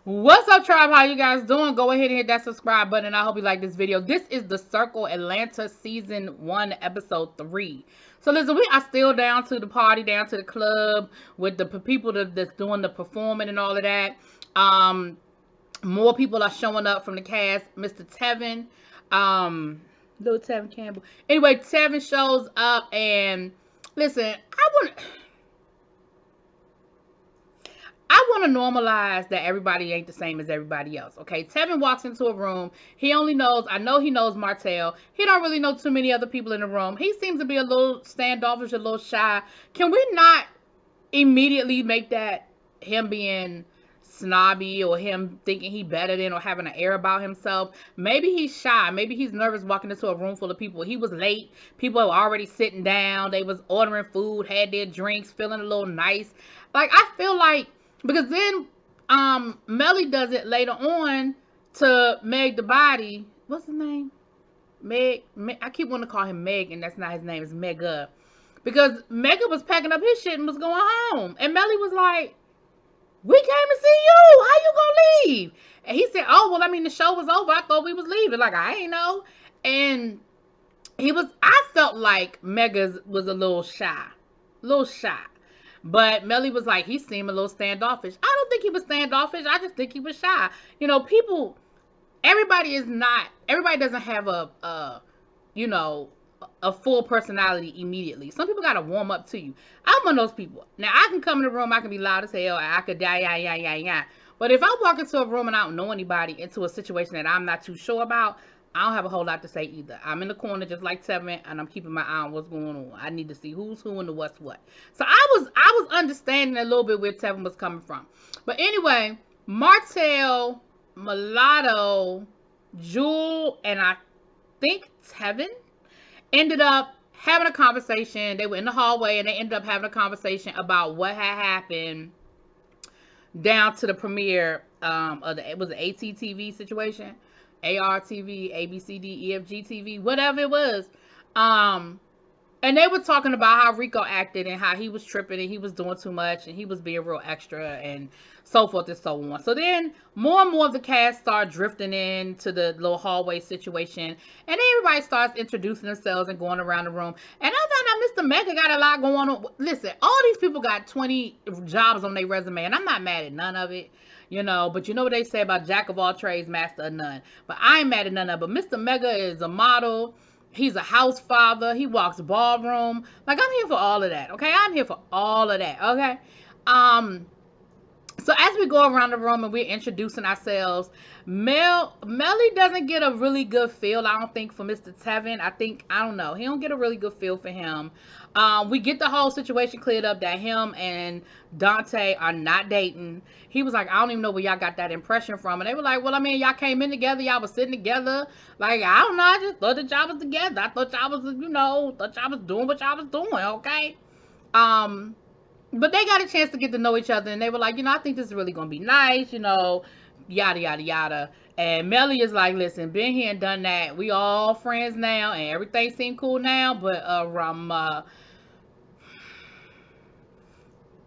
What's up, tribe? How you guys doing? Go ahead and hit that subscribe button. I hope you like this video. This is The Circle Atlanta Season 1, Episode 3. So listen, we are still down to the party, down to the club with the people that's doing the performing and all of that. More people are showing up from the cast. Mr. Tevin, little Tevin Campbell. Anyway, Tevin shows up and listen, I want to normalize that everybody ain't the same as everybody else, okay? Tevin walks into a room. I know he knows Martell. He don't really know too many other people in the room. He seems to be a little standoffish, a little shy. Can we not immediately make that him being snobby or him thinking he better than or having an air about himself? Maybe he's shy. Maybe he's nervous walking into a room full of people. He was late. People were already sitting down. They was ordering food, had their drinks, feeling a little nice. Like, I feel like, because then Melly does it later on to Meg the Body. What's his name? Meg. I keep wanting to call him Meg, and that's not his name. It's Mega. Because Mega was packing up his shit and was going home. And Melly was like, we came to see you. How you gonna leave? And he said, oh, well, I mean, the show was over. I thought we was leaving. Like, I ain't know. And I felt like Mega was a little shy. A little shy. But Melly was like, he seemed a little standoffish. I don't think he was standoffish. I just think he was shy. You know, everybody doesn't have a full personality immediately. Some people got to warm up to you. I'm one of those people. Now, I can come in the room, I can be loud as hell, I could yeah. But if I walk into a room and I don't know anybody, into a situation that I'm not too sure about, I don't have a whole lot to say either. I'm in the corner just like Tevin, and I'm keeping my eye on what's going on. I need to see who's who and the what's what. So I was understanding a little bit where Tevin was coming from. But anyway, Martell, Mulatto, Jewel, and I think Tevin ended up having a conversation. They were in the hallway, and they ended up having a conversation about what had happened down to the premiere of the ATTV situation. ARTV, ABCD, EFG TV, whatever it was. And they were talking about how Rico acted and how he was tripping and he was doing too much and he was being real extra and so forth and so on. So then more and more of the cast start drifting into the little hallway situation, and then everybody starts introducing themselves and going around the room. And I found out Mr. Mega got a lot going on. Listen, all these people got 20 jobs on their resume, and I'm not mad at none of it. You know, but you know what they say about jack of all trades, master of none. But I ain't mad at none of it. But Mr. Mega is a model. He's a house father. He walks ballroom. Like, I'm here for all of that, okay? I'm here for all of that, okay? So as we go around the room and we're introducing ourselves, Melly doesn't get a really good feel, I don't think, for Mr. Tevin. I don't know. He don't get a really good feel for him. We get the whole situation cleared up that him and Dante are not dating. He was like, I don't even know where y'all got that impression from. And they were like, well, I mean, y'all came in together. Y'all was sitting together. Like, I don't know. I just thought that y'all was together. I thought y'all was, thought y'all was doing what y'all was doing, okay? But they got a chance to get to know each other, and they were like, I think this is really going to be nice, yada, yada, yada. And Melly is like, listen, been here and done that. We all friends now, and everything seems cool now, but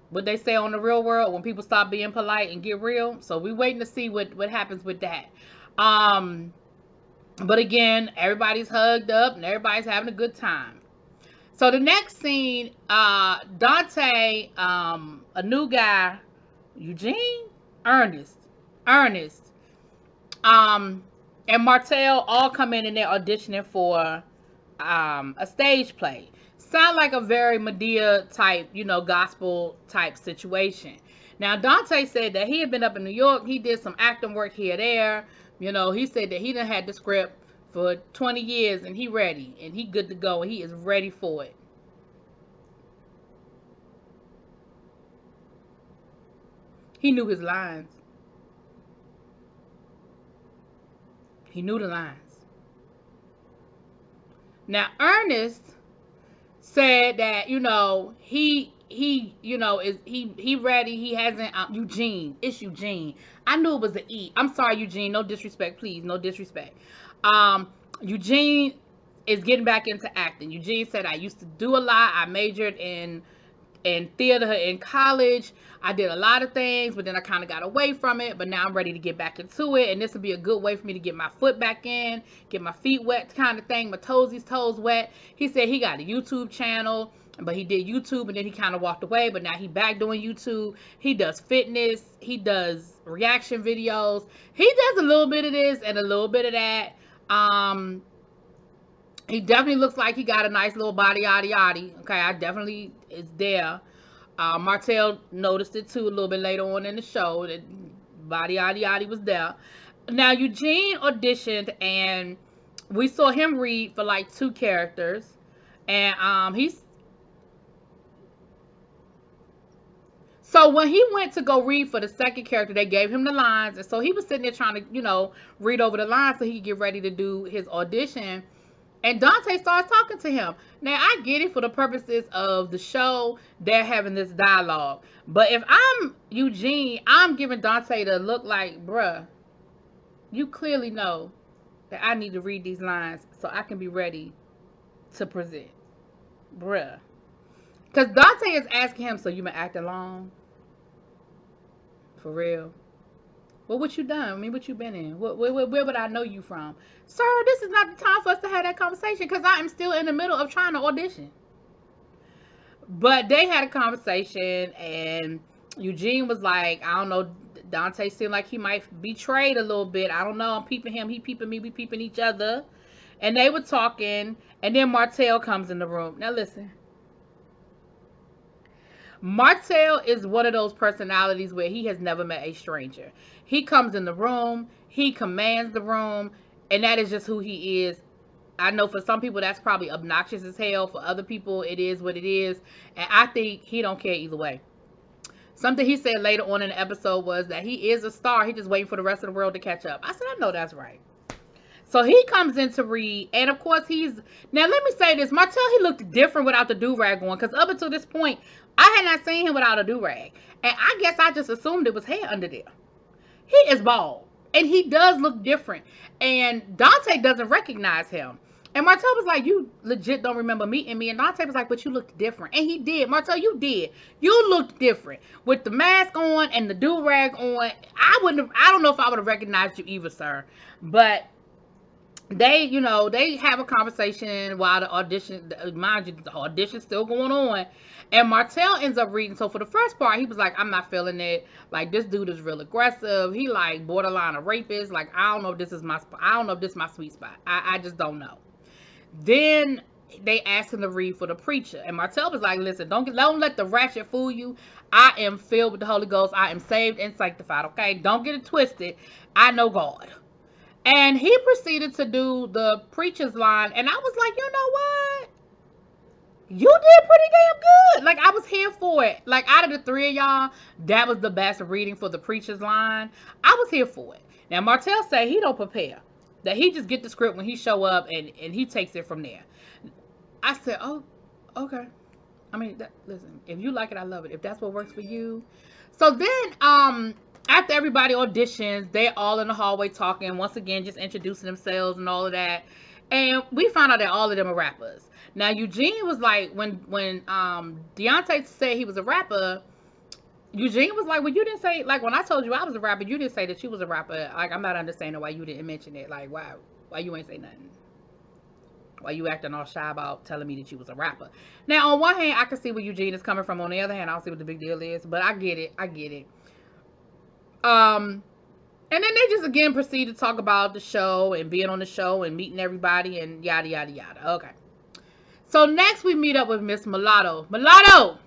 what they say on the real world, when people stop being polite and get real. So we waiting to see what happens with that. But again, everybody's hugged up, and everybody's having a good time. So the next scene, Dante, a new guy, Eugene, Ernest, and Martell all come in and they're auditioning for a stage play. Sound like a very Medea type, gospel type situation. Now, Dante said that he had been up in New York. He did some acting work here or there. He said that he done had the script for 20 years and he ready and he good to go and he is ready for it. He knew his lines. He knew the lines. Now, Ernest said that, he ready. He hasn't, Eugene. It's Eugene. I knew it was an E. I'm sorry, Eugene. No disrespect, please. No disrespect. Eugene is getting back into acting. Eugene said, I used to do a lot. I majored in in theater in college. I did a lot of things, but then I kind of got away from it. But now I'm ready to get back into it. And this will be a good way for me to get my foot back in, get my feet wet kind of thing, my toes wet. He said he got a YouTube channel, but he did YouTube and then he kind of walked away. But now he back doing YouTube. He does fitness. He does reaction videos. He does a little bit of this and a little bit of that. He definitely looks like he got a nice little body, yaddy. Okay, I definitely is there. Martell noticed it too a little bit later on in the show that body, yaddy was there. Now Eugene auditioned and we saw him read for like 2 characters, and so when he went to go read for the 2nd character, they gave him the lines, and so he was sitting there trying to, read over the lines so he could get ready to do his audition. And Dante starts talking to him. Now, I get it for the purposes of the show. They're having this dialogue. But if I'm Eugene, I'm giving Dante the look like, bruh, you clearly know that I need to read these lines so I can be ready to present. Bruh. Because Dante is asking him, so you been acting long? For real? Well, what you done? I mean, what you been in? Where would I know you from? Sir, this is not the time for us to have that conversation because I am still in the middle of trying to audition. But they had a conversation and Eugene was like, I don't know, Dante seemed like he might betrayed a little bit. I don't know. I'm peeping him. He peeping me. We peeping each other. And they were talking. And then Martell comes in the room. Now, listen. Martell is one of those personalities where he has never met a stranger. He comes in the room, he commands the room, and that is just who he is. I know for some people that's probably obnoxious as hell. For other people, it is what it is. And I think he don't care either way. Something he said later on in the episode was that he is a star. He just waiting for the rest of the world to catch up. I said, I know that's right. So he comes in to read, and of course now let me say this, Martell, he looked different without the do-rag on, because up until this point, I had not seen him without a do-rag, and I guess I just assumed it was hair under there. He is bald, and he does look different, and Dante doesn't recognize him, and Martell was like, you legit don't remember meeting me, and Dante was like, but you looked different, and he did. Martell, you looked different, with the mask on and the do-rag on. I don't know if I would have recognized you either, sir, but they have a conversation while the audition, mind you, the audition's still going on, and Martell ends up reading. So for the first part, he was like, I'm not feeling it, like, this dude is real aggressive, he like borderline a rapist, like, I don't know if this is my sweet spot. I just don't know. Then they asked him to read for the preacher, and Martell was like, listen, don't let the ratchet fool you. I am filled with the Holy Ghost. I am saved and sanctified, okay? Don't get it twisted. I know God. And he proceeded to do the preacher's line. And I was like, you know what? You did pretty damn good. Like, I was here for it. Like, out of the 3 of y'all, that was the best reading for the preacher's line. I was here for it. Now, Martell said he don't prepare. That he just get the script when he show up and he takes it from there. I said, oh, okay. I mean, listen, if you like it, I love it. If that's what works for you. So then, after everybody auditions, they're all in the hallway talking. Once again, just introducing themselves and all of that. And we found out that all of them are rappers. Now, Eugene was like, when Deontay said he was a rapper, Eugene was like, well, you didn't say, like, when I told you I was a rapper, you didn't say that you was a rapper. Like, I'm not understanding why you didn't mention it. Like, why you ain't say nothing? Why you acting all shy about telling me that you was a rapper? Now, on one hand, I can see where Eugene is coming from. On the other hand, I don't see what the big deal is. But I get it. And then they just again proceed to talk about the show and being on the show and meeting everybody and yada yada yada. Okay. So next we meet up with Miss Mulatto. Mulatto,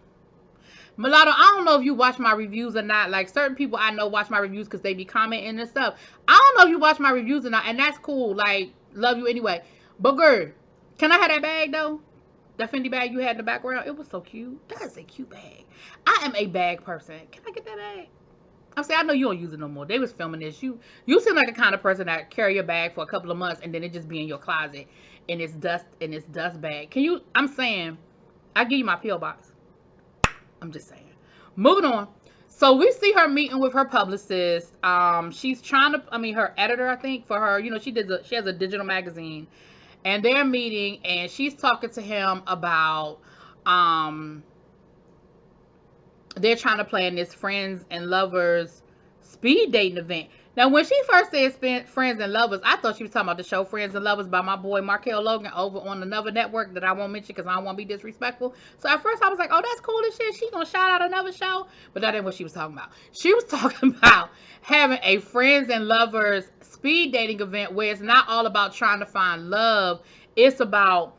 I don't know if you watch my reviews or not. Like, certain people I know watch my reviews because they be commenting and stuff. I don't know if you watch my reviews or not, and that's cool. Like, love you anyway. But girl, can I have that bag though? That Fendi bag you had in the background? It was so cute. That is a cute bag. I am a bag person. Can I get that bag? I'm saying, I know you don't use it no more. They was filming this. You seem like the kind of person that carry your bag for a couple of months and then it just be in your closet in its dust bag. I'm saying, I'll give you my P.O. box. I'm just saying. Moving on. So we see her meeting with her publicist. She's trying to, her editor, I think, for her, she has a digital magazine, and they're meeting and she's talking to him about, they're trying to plan this friends and lovers speed dating event. Now, when she first said Friends and Lovers, I thought she was talking about the show Friends and Lovers by my boy Markel Logan over on another network that I won't mention because I don't want to be disrespectful. So at first I was like, oh, that's cool as shit. She gonna shout out another show. But that ain't what she was talking about. She was talking about having a Friends and Lovers speed dating event where it's not all about trying to find love. It's about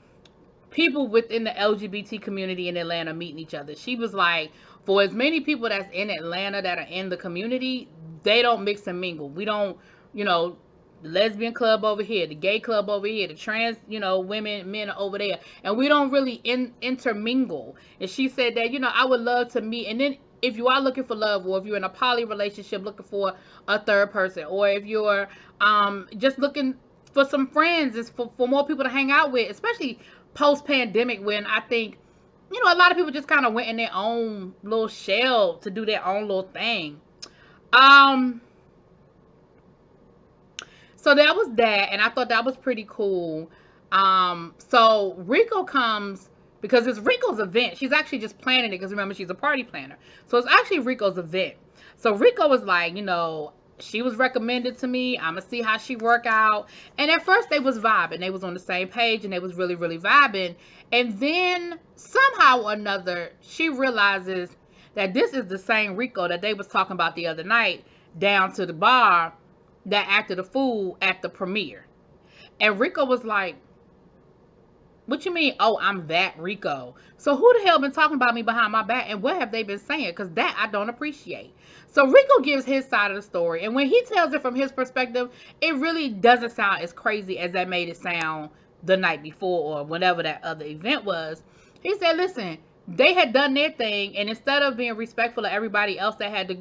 people within the LGBT community in Atlanta meeting each other. She was like, for as many people that's in Atlanta that are in the community, they don't mix and mingle. We don't, the lesbian club over here, the gay club over here, the trans, women, men are over there. And we don't really intermingle. And she said that, I would love to meet. And then if you are looking for love, or if you're in a poly relationship looking for a third person, or if you're just looking for some friends, it's for more people to hang out with, especially post-pandemic when I think, a lot of people just kind of went in their own little shell to do their own little thing. So that was that, and I thought that was pretty cool. So Rico comes because it's Rico's event. She's actually just planning it because remember, she's a party planner. So it's actually Rico's event. So Rico was like, she was recommended to me. I'm going to see how she work out. And at first they was vibing. They was on the same page and they was really, really vibing. And then somehow or another, she realizes that this is the same Rico that they was talking about the other night down to the bar that acted a fool at the premiere. And Rico was like, what you mean? Oh, I'm that Rico. So who the hell been talking about me behind my back and what have they been saying? Because that I don't appreciate. So Rico gives his side of the story. And when he tells it from his perspective, it really doesn't sound as crazy as that made it sound the night before or whenever that other event was. He said, listen, they had done their thing, and instead of being respectful of everybody else that had to,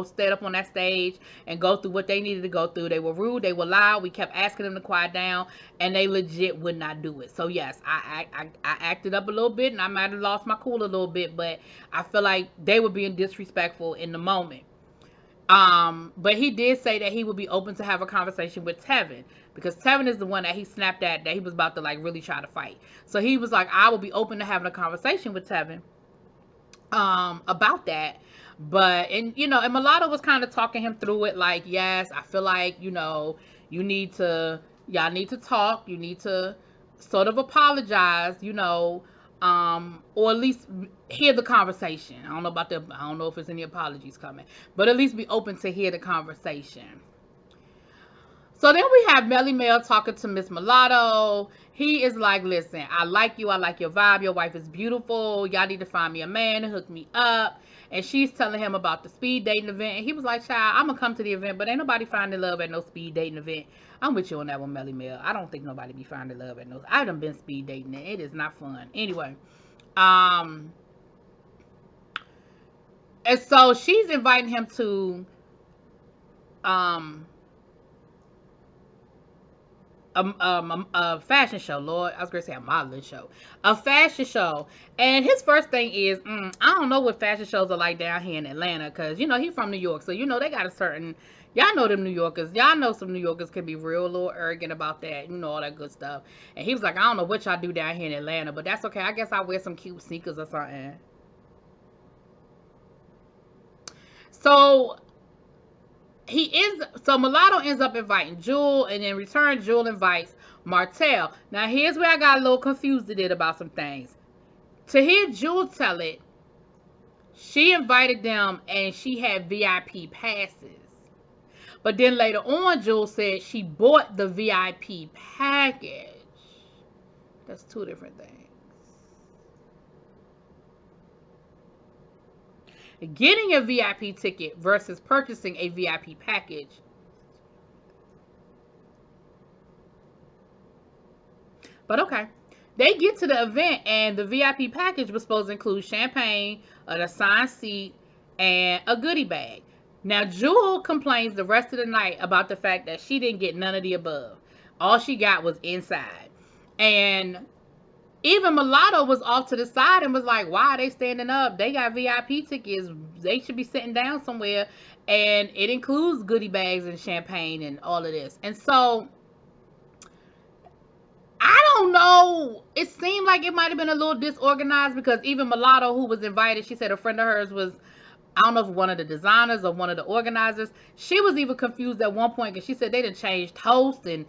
stand up on that stage and go through what they needed to go through, they were rude, they were loud, we kept asking them to quiet down, and they legit would not do it. So yes, I acted up a little bit, and I might have lost my cool a little bit, but I feel like they were being disrespectful in the moment. But he did say that he would be open to have a conversation with Tevin, because Tevin is the one that he snapped at that he was about to really try to fight. So he was like, I will be open to having a conversation with Tevin about that. But and Mulatto was kind of talking him through it, like, yes, I feel like y'all need to talk, you need to sort of apologize, or at least hear the conversation. I don't know if there's any apologies coming, but at least be open to hear the conversation. So then we have Melly Mel talking to Miss Mulatto. He is like, listen, I like you. I like your vibe. Your wife is beautiful. Y'all need to find me a man and hook me up. And she's telling him about the speed dating event. And he was like, child, I'm going to come to the event, but ain't nobody finding love at no speed dating event. I'm with you on that one, Melly Mel. I don't think nobody be finding love at no. I done been speed dating it. It is not fun. Anyway. And so she's inviting him to a fashion show. Lord, I was gonna say a modeling show, a fashion show. And his first thing is, I don't know what fashion shows are like down here in Atlanta, because he's from New York, so they got a certain, y'all know them New Yorkers, y'all know some New Yorkers can be real a little arrogant about that, all that good stuff. And he was like, I don't know what y'all do down here in Atlanta, but that's okay. I guess I'll wear some cute sneakers or something. So Mulatto ends up inviting Jewel, and in return, Jewel invites Martell. Now, here's where I got a little confused about some things. To hear Jewel tell it, she invited them and she had VIP passes. But then later on, Jewel said she bought the VIP package. That's two different things. Getting a VIP ticket versus purchasing a VIP package. But okay. They get to the event and the VIP package was supposed to include champagne, an assigned seat, and a goodie bag. Now, Jewel complains the rest of the night about the fact that she didn't get none of the above. All she got was inside. And even Mulatto was off to the side and was like, why are they standing up? They got VIP tickets. They should be sitting down somewhere. And it includes goodie bags and champagne and all of this. And so, I don't know. It seemed like it might have been a little disorganized because even Mulatto, who was invited, she said a friend of hers was I don't know if one of the designers or one of the organizers. She was even confused at one point because she said they done changed hosts and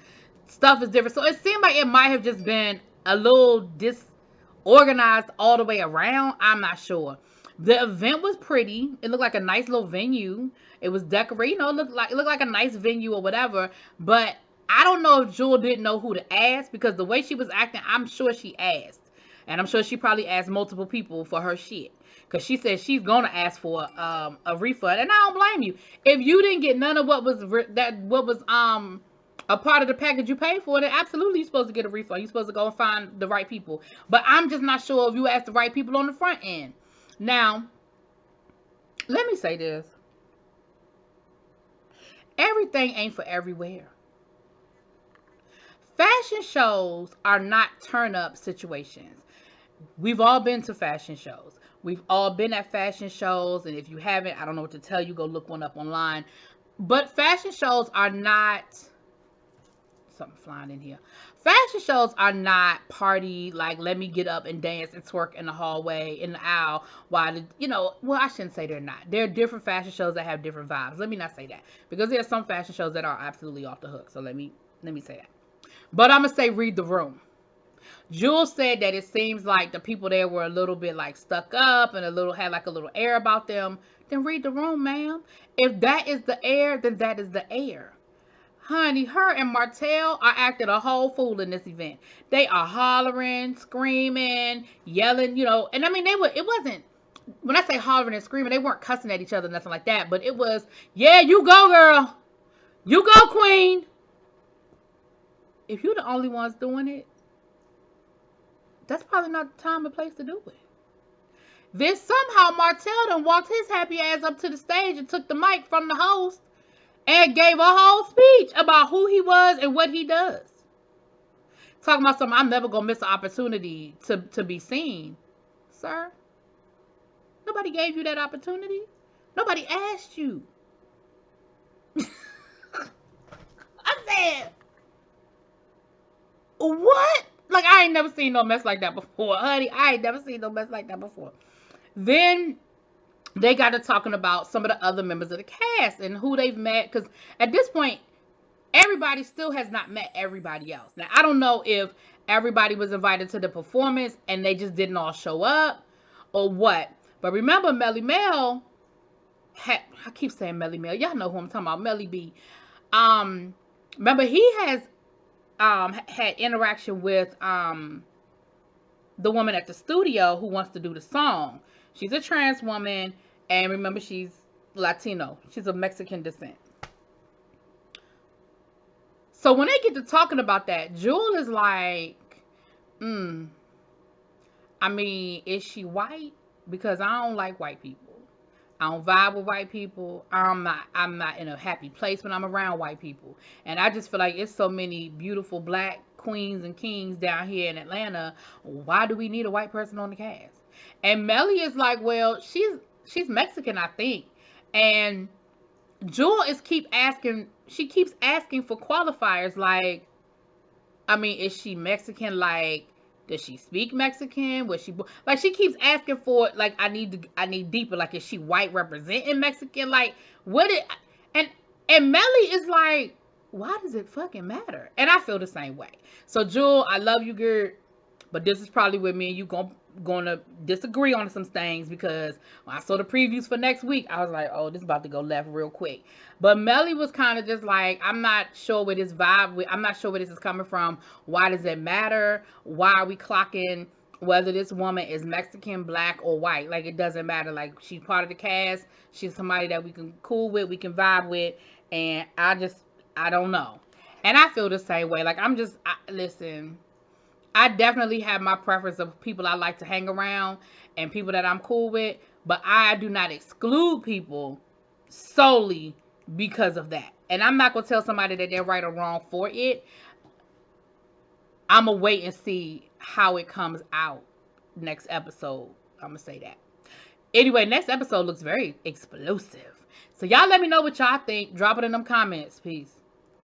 stuff is different. So it seemed like it might have just been a little disorganized all the way around. I'm not sure. The event was pretty. It looked like a nice little venue. It was decorated. You know, it looked like a nice venue or whatever. But I don't know if Jewel didn't know who to ask because the way she was acting, I'm sure she asked. And I'm sure she probably asked multiple people for her shit. Because she said she's going to ask for a refund. And I don't blame you. If you didn't get none of what was a part of the package you paid for, then absolutely you're supposed to get a refund. You're supposed to go and find the right people. But I'm just not sure if you asked the right people on the front end. Now, let me say this. Everything ain't for everywhere. Fashion shows are not turn-up situations. We've all been to fashion shows. We've all been at fashion shows. And if you haven't, I don't know what to tell you. Go look one up online. But fashion shows are not... Something flying in here. Fashion shows are not party, like, let me get up and dance and twerk in the hallway, in the aisle, while, well, I shouldn't say they're not. There are different fashion shows that have different vibes. Let me not say that. Because there are some fashion shows that are absolutely off the hook. So let me say that. But I'm going to say read the room. Jules said that it seems like the people there were a little bit like stuck up and had like a little air about them. Then read the room, ma'am. If that is the air, then that is the air. Honey, her and Martell are acting a whole fool in this event. They are hollering, screaming, yelling, and I mean, it wasn't, when I say hollering and screaming, they weren't cussing at each other, nothing like that, but it was, yeah, you go, girl. You go, queen. If you're the only ones doing it, that's probably not the time and place to do it. Then somehow Martell done walked his happy ass up to the stage and took the mic from the host and gave a whole speech about who he was and what he does. Talking about something, I'm never going to miss an opportunity to be seen. Sir, nobody gave you that opportunity. Nobody asked you. I said, what? Like, I ain't never seen no mess like that before, honey. I ain't never seen no mess like that before. Then they got to talking about some of the other members of the cast and who they've met. Because at this point, everybody still has not met everybody else. Now, I don't know if everybody was invited to the performance and they just didn't all show up or what. But remember, Melly Mel I keep saying Melly Mel. Y'all know who I'm talking about, Melly B. Remember, he has had interaction with the woman at the studio who wants to do the song. She's a trans woman, and remember, she's Latino. She's of Mexican descent. So when they get to talking about that, Jewel is like, I mean, is she white? Because I don't like white people. I don't vibe with white people. I'm not in a happy place when I'm around white people. And I just feel like it's so many beautiful black queens and kings down here in Atlanta. Why do we need a white person on the cast? And Melly is like, well, she's Mexican, I think. And Jewel keeps asking for qualifiers. Like, I mean, is she Mexican? Like, does she speak Mexican? Was she like? She keeps asking for it. Like, I need deeper. Like, is she white representing Mexican? Like, and Melly is like, why does it fucking matter? And I feel the same way. So Jewel, I love you, girl, but this is probably where me and you gonna disagree on some things, because when I saw the previews for next week, I was like, oh, this is about to go left real quick. But Melly was kind of just like, I'm not sure where this I'm not sure where this is coming from. Why does it matter? Why are we clocking whether this woman is Mexican, black, or white? Like, it doesn't matter. Like, she's part of the cast. She's somebody that we can cool with, we can vibe with, and I don't know. And I feel the same way. Like, listen, I definitely have my preference of people I like to hang around and people that I'm cool with, but I do not exclude people solely because of that. And I'm not going to tell somebody that they're right or wrong for it. I'm going to wait and see how it comes out next episode. I'm going to say that. Anyway, next episode looks very explosive. So y'all let me know what y'all think. Drop it in them comments. Peace.